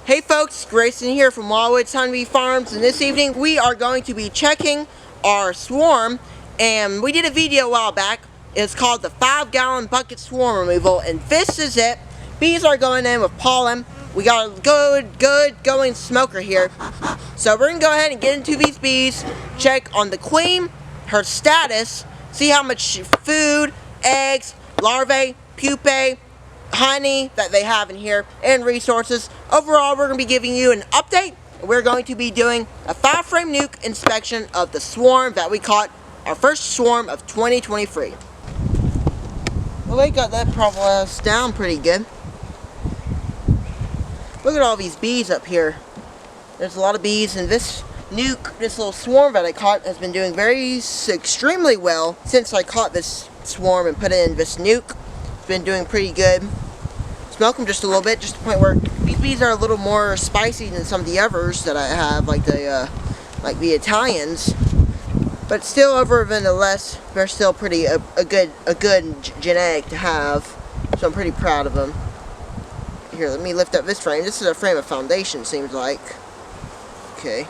Hey folks, Grayson here from Wildwood Honeybee Farms, and this evening we are going to be checking our swarm, and we did a video a while back. It's called the 5-gallon bucket swarm removal, and this is it. Bees are going in with pollen. We got a good going smoker here. So we're going to go ahead and get into these bees, check on the queen, her status, see how much food, eggs, larvae, pupae, honey that they have in here, and resources. Overall, we're going to be giving you an update. We're going to be doing a 5-frame nuke inspection of the swarm that we caught, our first swarm of 2023. Well, they got that process down pretty good. Look at all these bees up here. There's a lot of bees, and this nuke, this little swarm that I caught, has been doing extremely well since I caught this swarm and put it in this nuke. Been doing pretty good. Smoke them just a little bit, just to the point where these bees are a little more spicy than some of the others that I have, like the Italians. But still, nonetheless, they're still pretty a good genetic to have. So I'm pretty proud of them. Here, let me lift up this frame. This is a frame of foundation, seems like. Okay.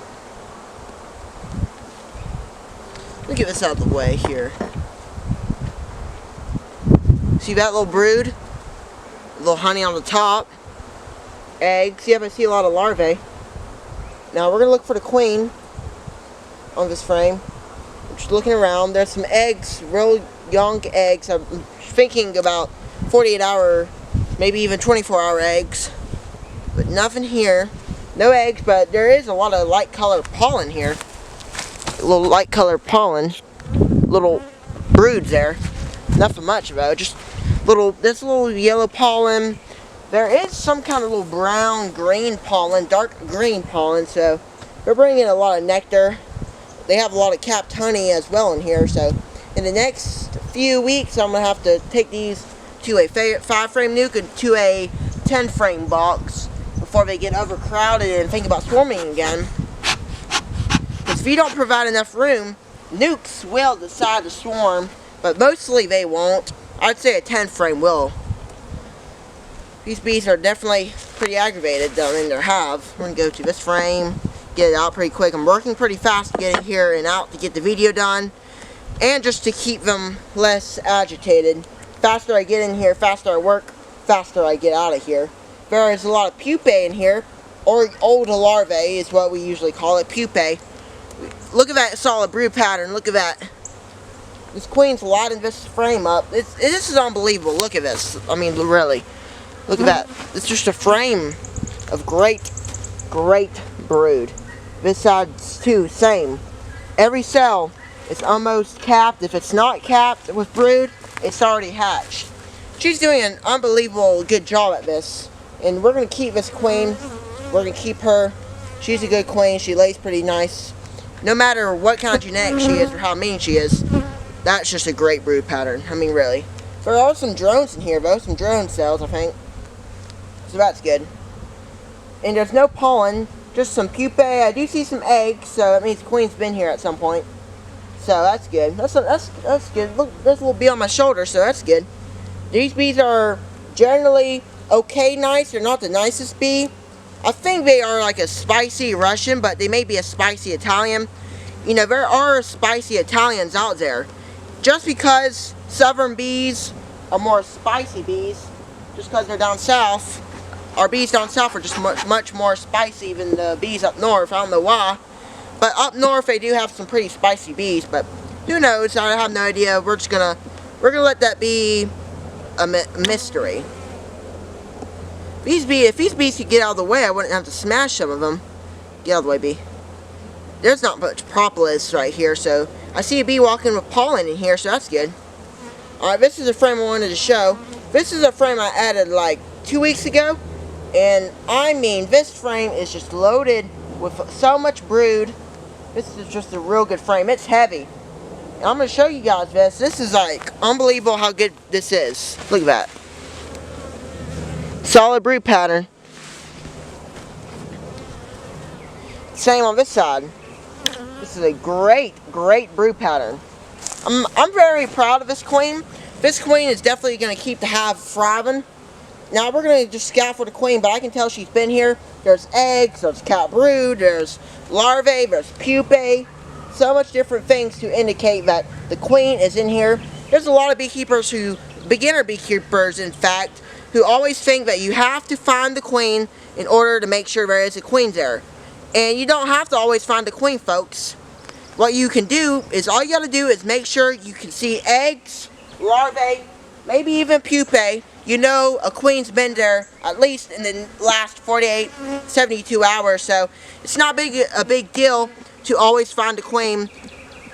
Let me get this out of the way here. See that little brood? A little honey on the top. Eggs. Yep, I see a lot of larvae. Now we're going to look for the queen on this frame. I'm just looking around. There's some eggs, real young eggs. I'm thinking about 48-hour, maybe even 24-hour eggs. But nothing here. No eggs, but there is a lot of light colored pollen here. A little light colored pollen. Little broods there. Nothing much about it, just this little yellow pollen. There is some kind of little brown green pollen, dark green pollen, so they're bringing in a lot of nectar. They have a lot of capped honey as well in here, so in the next few weeks I'm going to have to take these to a 5-frame nuke and to a 10-frame box before they get overcrowded and think about swarming again. Because if you don't provide enough room, nukes will decide to swarm, but mostly they won't. I'd say a 10-frame will. These bees are definitely pretty aggravated down in their hive. We're going to go to this frame, get it out pretty quick. I'm working pretty fast to get in here and out to get the video done, and just to keep them less agitated. Faster I get in here, faster I work, faster I get out of here. There is a lot of pupae in here, or old larvae is what we usually call it, pupae. Look at that solid brood pattern, look at that. This queen's lighting this frame up. This is unbelievable. Look at this. I mean, really. Look at that. It's just a frame of great brood. This side's too, same. Every cell is almost capped. If it's not capped with brood, it's already hatched. She's doing an unbelievable good job at this. And we're going to keep this queen. We're going to keep her. She's a good queen. She lays pretty nice. No matter what kind of genetic she is or how mean she is. That's just a great brood pattern. I mean, really. There are some drones in here, though. Some drone cells, I think. So that's good. And there's no pollen. Just some pupae. I do see some eggs, so that means the queen's been here at some point. So that's good. That's good. Look, there's a little bee on my shoulder, so that's good. These bees are generally okay nice. They're not the nicest bee. I think they are like a spicy Russian, but they may be a spicy Italian. You know, there are spicy Italians out there. Just because southern bees are more spicy bees, just because they're down south, our bees down south are just much more spicy than the bees up north. I don't know why. But up north they do have some pretty spicy bees, but who knows? I have no idea. We're gonna let that be a mystery. If these bees could get out of the way, I wouldn't have to smash some of them. Get out of the way, bee. There's not much propolis right here, so I see a bee walking with pollen in here, so that's good. Alright, this is a frame I wanted to show. This is a frame I added like 2 weeks ago, and I mean, this frame is just loaded with so much brood. This is just a real good frame. It's heavy. And I'm going to show you guys this. This is like unbelievable how good this is. Look at that. Solid brood pattern. Same on this side. This is a great brood pattern. I'm very proud of this queen. This queen is definitely going to keep the hive thriving. Now we're going to just scout for the queen, but I can tell she's been here. There's eggs, there's cat brood, there's larvae, there's pupae. So much different things to indicate that the queen is in here. There's a lot of beekeepers beginner beekeepers in fact, who always think that you have to find the queen in order to make sure there is a queen there. And you don't have to always find the queen, folks. What you can do is, all you gotta do is make sure you can see eggs, larvae, maybe even pupae. You know a queen's been there at least in the last 48, 72 hours, so it's not a big deal to always find a queen.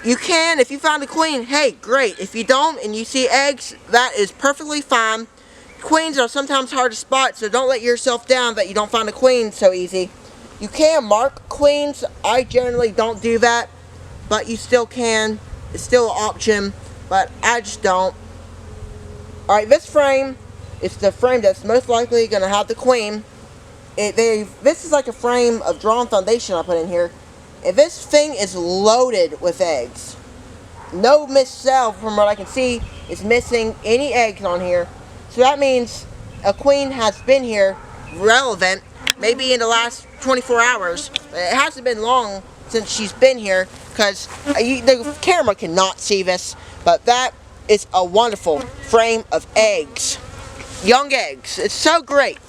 You can, if you found a queen, hey, great. If you don't and you see eggs, that is perfectly fine. Queens are sometimes hard to spot, so don't let yourself down that you don't find a queen so easy. You can mark queens. I generally don't do that, but you still can. It's still an option, but I just don't. Alright, this frame is the frame that's most likely going to have the queen. This is like a frame of drawn foundation I put in here. And this thing is loaded with eggs. No missed cell, from what I can see, is missing any eggs on here. So that means a queen has been here, relevant, maybe in the last 24 hours. It hasn't been long since she's been here, because the camera cannot see this, but that is a wonderful frame of eggs. Young eggs. It's so great.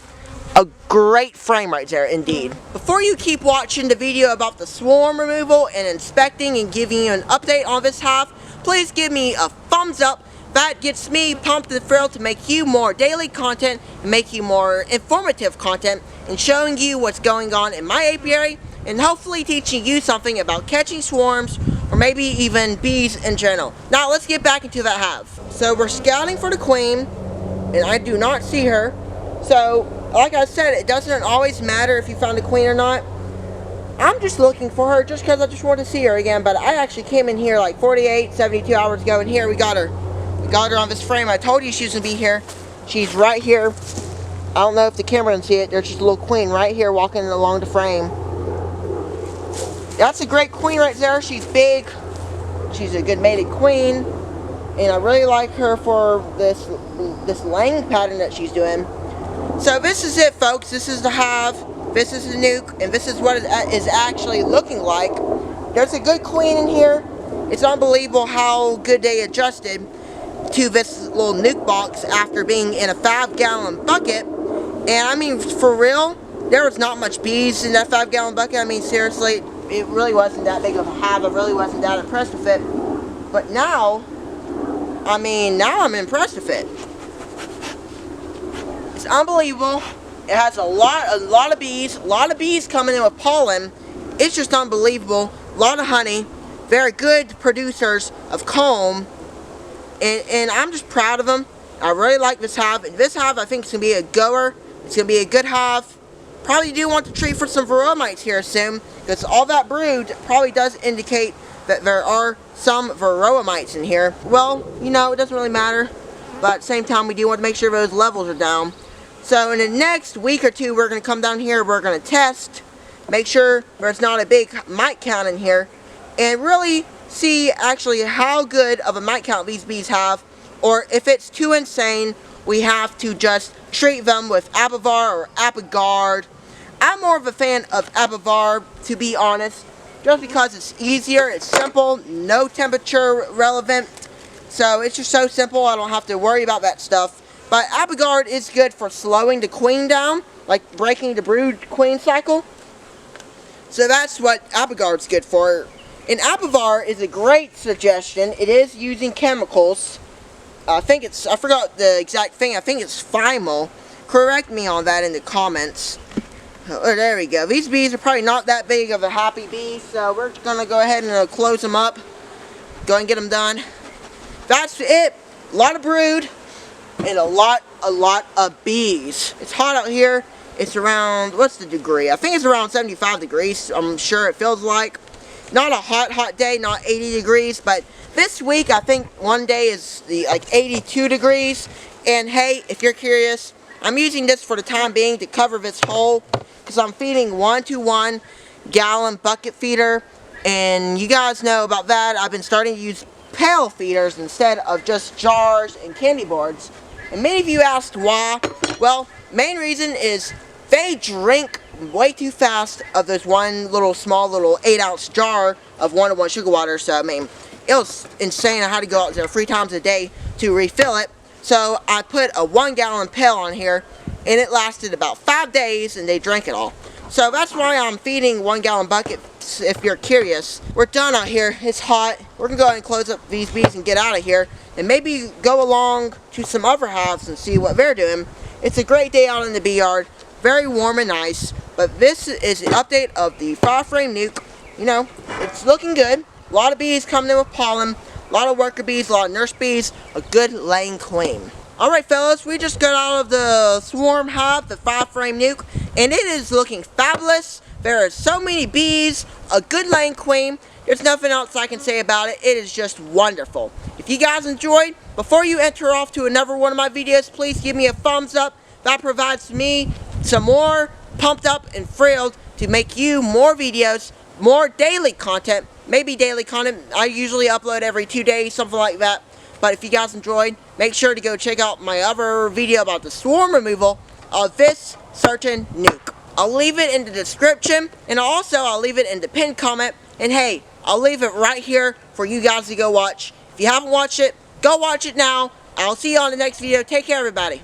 A great frame right there, indeed. Before you keep watching the video about the swarm removal and inspecting and giving you an update on this hive, please give me a thumbs up. That gets me pumped and thrilled to make you more daily content and make you more informative content and showing you what's going on in my apiary and hopefully teaching you something about catching swarms or maybe even bees in general. Now let's get back into that hive. So we're scouting for the queen and I do not see her. So like I said, it doesn't always matter if you found a queen or not. I'm just looking for her just because I just want to see her again, but I actually came in here like 48, 72 hours ago and here we got her. We got her on this frame. I told you she was going to be here. She's right here. I don't know if the camera can see it. There's just a little queen right here walking along the frame. That's a great queen right there. She's big. She's a good mated queen. And I really like her for this laying pattern that she's doing. So this is it, folks. This is the hive. This is the nuke. And this is what it is actually looking like. There's a good queen in here. It's unbelievable how good they adjusted to this little nuke box after being in a 5-gallon bucket. And I mean, for real, there was not much bees in that 5-gallon bucket. I mean, seriously, it really wasn't that big of a hive. I really wasn't that impressed with it. But now, I mean, now I'm impressed with it. It's unbelievable. It has a lot of bees coming in with pollen. It's just unbelievable. A lot of honey. Very good producers of comb. And I'm just proud of them. I really like this hive. And this hive, I think, is going to be a goer. It's going to be a good hive. Probably do want to treat for some varroa mites here soon, because all that brood probably does indicate that there are some varroa mites in here. Well, you know, it doesn't really matter. But at the same time, we do want to make sure those levels are down. So in the next week or two, we're going to come down here. We're going to test. Make sure there's not a big mite count in here. And really see actually how good of a mite count these bees have, or if it's too insane, we have to just treat them with Apivar or Apigard. I'm more of a fan of Apivar, to be honest, just because it's easier, it's simple, no temperature relevant, so it's just so simple. I don't have to worry about that stuff. But Apigard is good for slowing the queen down, like breaking the brood queen cycle. So that's what Apigard's good for. And Apivar is a great suggestion. It is using chemicals. I forgot the exact thing. I think it's Thymol. Correct me on that in the comments. Oh, there we go. These bees are probably not that big of a happy bee, so we're going to go ahead and close them up. Go and get them done. That's it. A lot of brood and a lot of bees. It's hot out here. It's around, what's the degree? I think it's around 75 degrees. I'm sure it feels like. Not a hot day, not 80 degrees, but this week I think one day is like 82 degrees. And hey, if you're curious, I'm using this for the time being to cover this hole because I'm feeding 1-to-1 gallon bucket feeder. And you guys know about that. I've been starting to use pail feeders instead of just jars and candy boards. And many of you asked why. Well, main reason is they drink way too fast of this one small little 8-ounce jar of 1-to-1 sugar water. So I mean, it was insane. I had to go out there 3 times a day to refill it. So I put a 1-gallon pail on here, and it lasted about 5 days, and they drank it all. So that's why I'm feeding 1-gallon buckets, if you're curious. We're done out here. It's hot. We're going to go ahead and close up these bees and get out of here, and maybe go along to some other hives and see what they're doing. It's a great day out in the bee yard. Very warm and nice. But this is an update of the 5-frame nuke. You know, it's looking good. A lot of bees coming in with pollen. A lot of worker bees, a lot of nurse bees. A good laying queen. Alright fellas, we just got out of the swarm hive, the 5-frame nuke, and it is looking fabulous. There are so many bees, a good laying queen. There's nothing else I can say about it. It is just wonderful. If you guys enjoyed, before you enter off to another one of my videos, please give me a thumbs up. That provides me some more pumped up and thrilled to make you more videos, more daily content. Maybe daily content. I usually upload every 2 days, something like that. But if you guys enjoyed, make sure to go check out my other video about the swarm removal of this certain nuke. I'll leave it in the description, and also I'll leave it in the pinned comment. And hey, I'll leave it right here for you guys to go watch. If you haven't watched it, go watch it now. I'll see you on the next video. Take care, everybody.